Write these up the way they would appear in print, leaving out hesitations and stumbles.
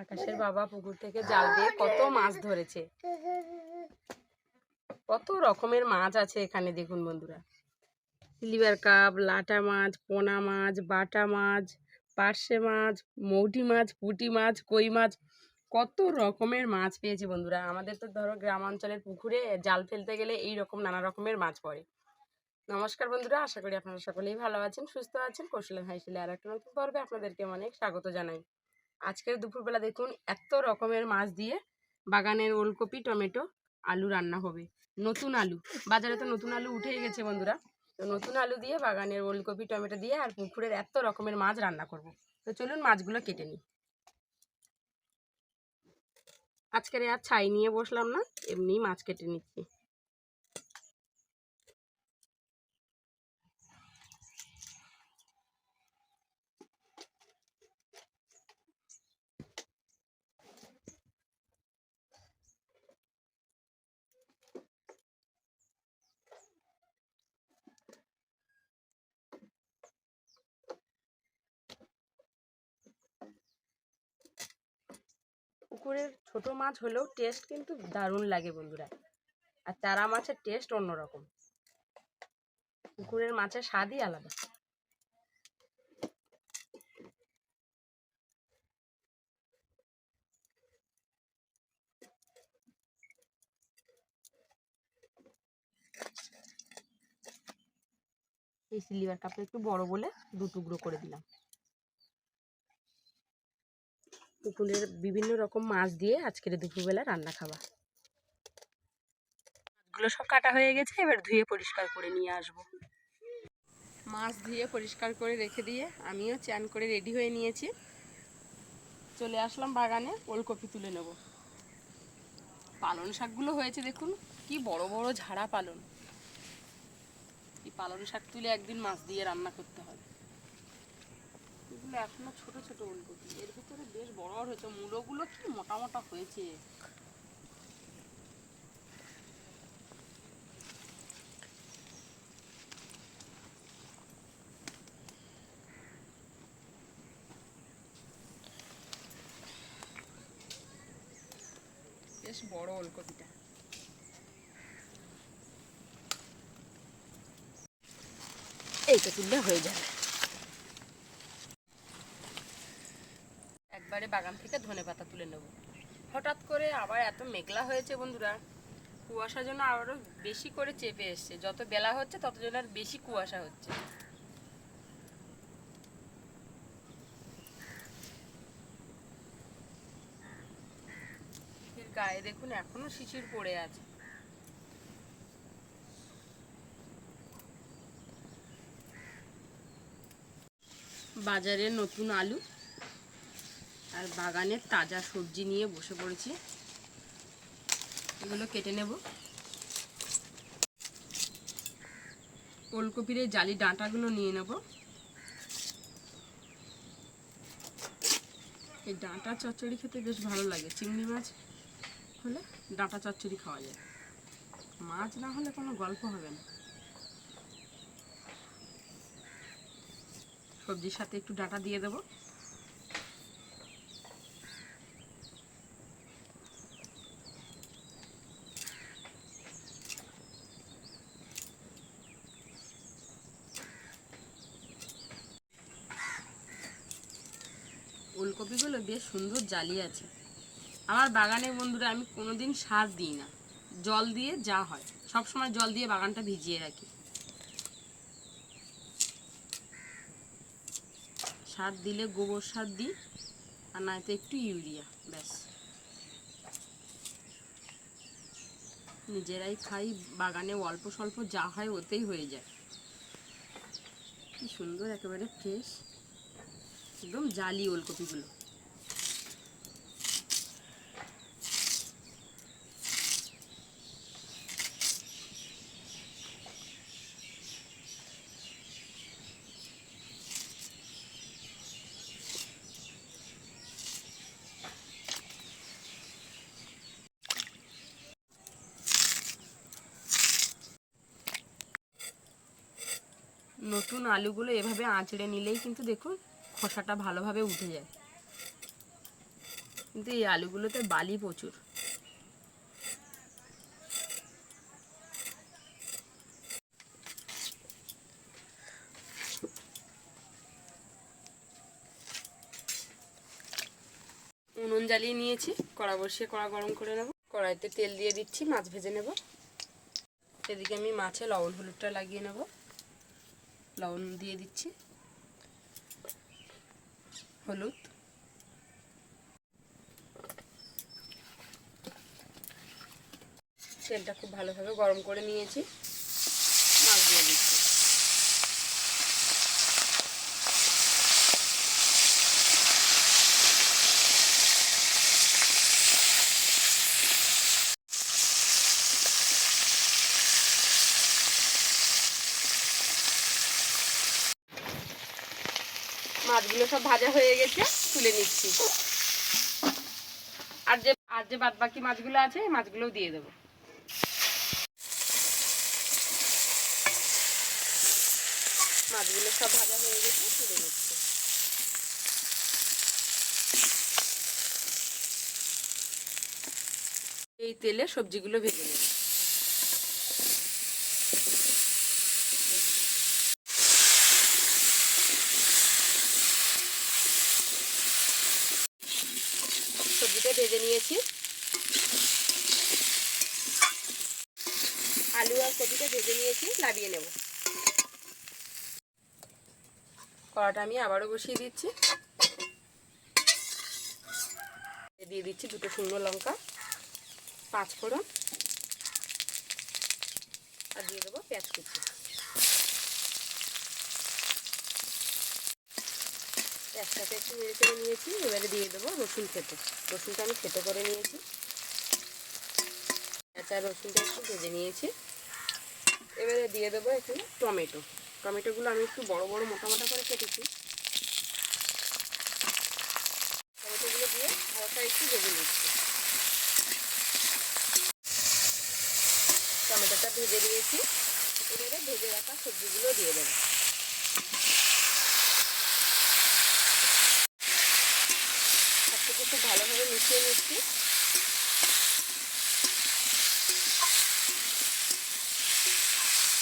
আকাশের বাবা পুকুর থেকে জাল দিয়ে কত মাছ ধরেছে। কত রকমের মাছ আছে এখানে দেখুন বন্ধুরা। সিলভার কাপ, লাটা মাছ, পোনা মাছ, বাটা মাছ, পার্শে মাছ, মৌটি মাছ, পুঁটি মাছ, কই মাছ, কত রকমের মাছ পেয়েছি বন্ধুরা। আমাদের তো ধরো গ্রাম অঞ্চলের পুকুরে জাল ফেলতে গেলে এই রকম নানা রকমের মাছ পড়ে। নমস্কার বন্ধুরা, আশা করি আপনারা সকলেই ভালো আছেন, সুস্থ আছেন। কৌশলের হাইশিলে আর একটা নতুন পর্বে আপনাদেরকে অনেক স্বাগত জানাই। আজকের দুপুরবেলা দেখুন এত রকমের মাছ দিয়ে বাগানের ওলকপি, টমেটো, আলু রান্না হবে। নতুন আলু, বাজারে তো নতুন আলু উঠেই গেছে বন্ধুরা। তো নতুন আলু দিয়ে বাগানের ওলকপি, টমেটো দিয়ে আর পুকুরের এত রকমের মাছ রান্না করব। তো চলুন মাছগুলো কেটে নিই। আজকের আর ছাই নিয়ে বসলাম না, এমনি মাছ কেটে নিচ্ছি। পুকুরের ছোট মাছ হলেও টেস্ট কিন্তু দারুণ লাগে বন্ধুরা। আর চারা মাছের টেস্ট অন্যরকম। পুকুরের মাছের স্বাদই আলাদা। এই সিলভার কাপটা একটু বড় বলে 2 টুকরো করে দিলাম। পুকুরের বিভিন্ন রকম মাছ দিয়ে আজকের দুপুরবেলা রান্না খাওয়া। মাছগুলো সব কাটা হয়ে গেছে, এবার ধুয়ে পরিষ্কার করে নিয়ে আসব। মাছ ধুয়ে পরিষ্কার করে রেখে দিয়ে আমিও চান করে রেডি হয়ে নিয়েছি। চলে আসলাম বাগানে, ওলকপি তুলে নেব। পালং শাকগুলো হয়েছে দেখুন, কি বড় বড় ঝাড়া পালং। এই পালং শাক তুলে একদিন মাছ দিয়ে রান্না করতে হবে। এগুলো এখনো ছোট ছোট ওলকপি, এর ভিতরে বেশ বড় বড় হয়েছে। মূলগুলো কি মোটা মোটা হয়েছে। বেশ বড় ওলকপিটা। এইটা তুললে হয়ে যাবে। একবারে বাগান থেকে ধনেপাতা তুলে নেব। হঠাৎ করে আবার এত মেঘলা হয়েছে বন্ধুরা, কুয়াশা যেন আরো বেশি করে চেপে এসছে। যত বেলা হচ্ছে তত যেন আর বেশি কুয়াশা হচ্ছে। এর গায়ে দেখুন এখনো শিশির পড়ে আছে। বাজারের নতুন আলু আর বাগানের তাজা সবজি নিয়ে বসে পড়েছি। এগুলো কেটে নেব। ওলকপির এই জালি ডাঁটাগুলো নিয়ে নেব। এই ডাঁটা চচ্চড়ি খেতে বেশ ভালো লাগে। চিংড়ি মাছ হলে ডাঁটা চচ্চড়ি খাওয়া যায়, মাছ না হলে কোনো গল্প হবে না। সবজির সাথে একটু ডাঁটা দিয়ে দেবো। ওলকপিগুলো বেশ সুন্দর জালি আছে। আমার বাগানে বন্ধুরা আমি কোনোদিন সার দিই না, জল দিয়ে যা হয় সবসময় জল দিয়ে বাগানটা ভিজিয়ে রাখি। সার দিলে গোবর সার দিই, আর নয়তো একটু ইউরিয়া, ব্যাস। নিজেরাই খাই, বাগানে অল্প স্বল্প যা হয় ওতেই হয়ে যায়। কি সুন্দর একেবারে ফ্রেশ, একদম জালি ওলকপিগুলো। নতুন আলুগুলো এভাবে আঁচড়ে নিলেই কিন্তু দেখুন খোসাটা ভালোভাবে উঠে যায়। কিন্তু এই আলুগুলোতে বালি প্রচুর। উনুন জ্বালিয়ে নিয়েছি, কড়া বসিয়ে কড়া গরম করে নেব। কড়াইতে তেল দিয়ে দিচ্ছি, মাছ ভেজে নেব। এদিকে আমি মাছে লবণ হলুদটা লাগিয়ে নেব। লবণ দিয়ে দিচ্ছি, হলুদ, তেলটা খুব ভালোভাবে গরম করে নিয়েছি, মাছ দিয়ে দিচ্ছি। মাছগুলো সব ভাজা হয়ে গেছে, তুলে নিচ্ছি। আর যে বাদ বাকি মাছগুলো আছে এই মাছগুলোও দিয়ে দেবো। মাছগুলো সব ভাজা হয়ে গেছে, তুলে নিচ্ছি। এই তেলে সবজিগুলো ভেজে নেব। সবজিটা ভেজে নিয়েছি, আলু আর কপিটা ভেজে নিয়েছি, নামিয়ে নেব। কড়াটা আমি আবারও বসিয়ে দিচ্ছি, দিয়ে দিচ্ছি 2টো শুকনো লঙ্কা, 5 ফোড়ন, আর দিয়ে দেবো পেঁয়াজ কুচি। একসাথে একটু নেড়ে চেড়ে নিয়েছি। এবারে দিয়ে দেবো রসুন থেতো। রসুনটা আমি থেতো করে নিয়েছি, একটা রসুনটা একটু ভেজে নিয়েছি। এবারে দিয়ে দেবো এখানে টমেটো। টমেটোগুলো আমি একটু বড় বড় মোটা মোটা করে কেটেছি। টমেটোগুলো দিয়ে হালকা একটু ভেজে নিচ্ছি। টমেটোটা ভেজে নিয়েছি, এবারে ভেজে রাখা সবজিগুলো দিয়ে দেবো। সবকিছু খুব ভালোভাবে মিশিয়ে নিচ্ছি।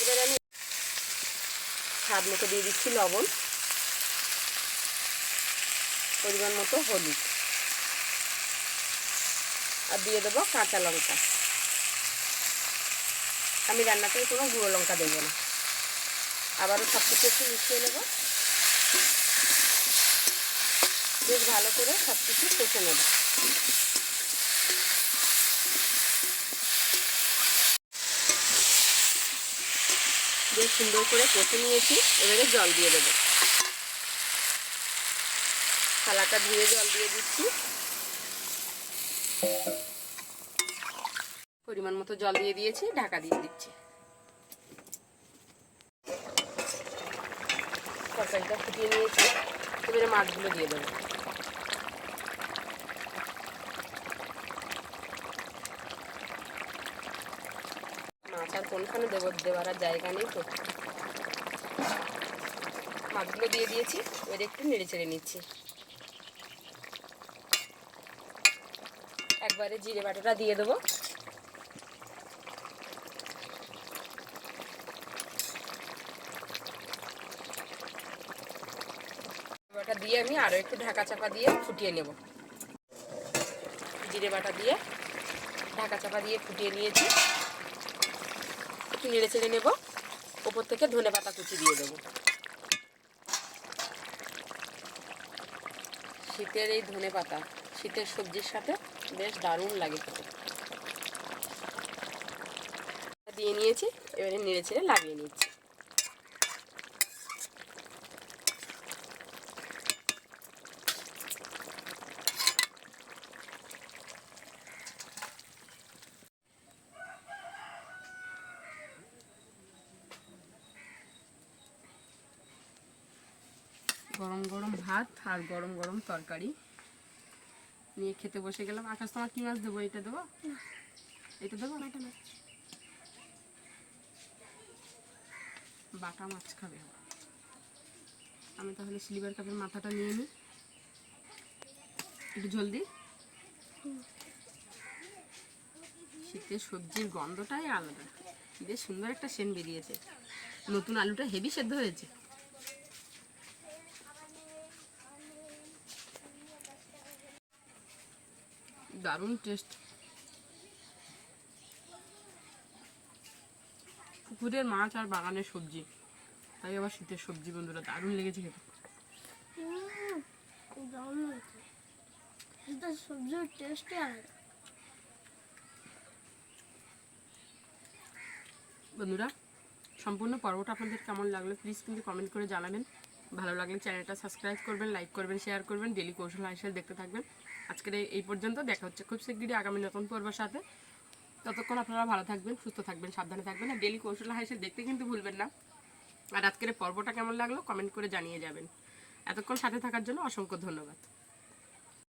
এবারে আমি স্বাদ মতো দিয়ে দিচ্ছি লবণ, পরিমাণ মতো হলুদ, আর দিয়ে দেবো কাঁচা লঙ্কা। আমি রান্নাতে কোনো গুঁড়ো লঙ্কা দেবো না। আবারও সব কিছু একটু মিশিয়ে নেব, বেশ ভালো করে সব কিছু কষে নেব। বেশ সুন্দর করে কষে নিয়েছি, এবারে জল দিয়ে দেবো। থালাটা ধুয়ে জল দিয়ে দিচ্ছি, পরিমাণ মতো জল দিয়ে দিয়েছি, ঢাকা দিয়ে দিচ্ছি। তরকারিটা ফুটিয়ে নিয়েছি, এবারে মাছগুলো দিয়ে দেবো। মাছ আর কোনখানে দেবো, দেওয়ার আর জায়গা নেই তো। মাছগুলো দিয়ে দিয়েছি, এবারে একটু নেড়ে চেড়ে নিচ্ছি। একবারে জিরে বাটাটা দিয়ে দেবো। বাটা দিয়ে আমি আরও একটু ঢাকা চাপা দিয়ে ফুটিয়ে নেব। জিরে বাটা দিয়ে ঢাকা চাপা দিয়ে ফুটিয়ে নিয়েছি, একটু নেড়ে চেড়ে নেব। ওপর থেকে ধনে পাতা কুচি দিয়ে দেবো। শীতের এই ধনে পাতা শীতের সবজির সাথে বেশ দারুণ লাগে খেতে। দিয়ে নিয়েছি, এবারে নেড়ে চেড়ে লাগিয়ে নিচ্ছি। গরম গরম ভাত আর গরম গরম তরকারি নিয়ে খেতে বসে গেলাম। আকাশ, তোমার কি মাছ দেবো? এটা দেবো, এটা দেবো। বাটা মাছ খাবে, আমি তাহলে সিলভার কাপের মাথাটা নিয়ে নিই, একটু ঝোল দিই। শীতের সবজির গন্ধটাই আলাদা, বেশ সুন্দর একটা সেন্ট বেরিয়েছে। নতুন আলুটা হেভি সেদ্ধ হয়েছে। দারুণ টেস্ট। পুকুরের মাছ আর বাগানের সবজি, তাই আবার শীতের সবজি বন্ধুরা দারুণ লেগেছে খেতে। সবজির টেস্টই আলাদা। বন্ধুরা সম্পূর্ণ পর্বটা আপনাদের কেমন লাগলো প্লিজ কিন্তু কমেন্ট করে জানাবেন। ভালো লাগলে চ্যানেলটা সাবস্ক্রাইব করবেন, লাইক করবেন, শেয়ার করবেন। ডেলি কৌশল হাসিল দেখতে থাকবেন। আজকের এই পর্যন্ত, দেখা হচ্ছে খুব শীঘ্রই আগামী নতুন পর্বের সাথে। ততক্ষণ আপনারা ভালো থাকবেন, সুস্থ থাকবেন, সাবধানে থাকবেন। আর ডেলি কৌশল হাসিল দেখতে কিন্তু ভুলবেন না। আর আজকের পর্বটা কেমন লাগলো কমেন্ট করে জানিয়ে যাবেন। এতক্ষণ সাথে থাকার জন্য অসংখ্য ধন্যবাদ।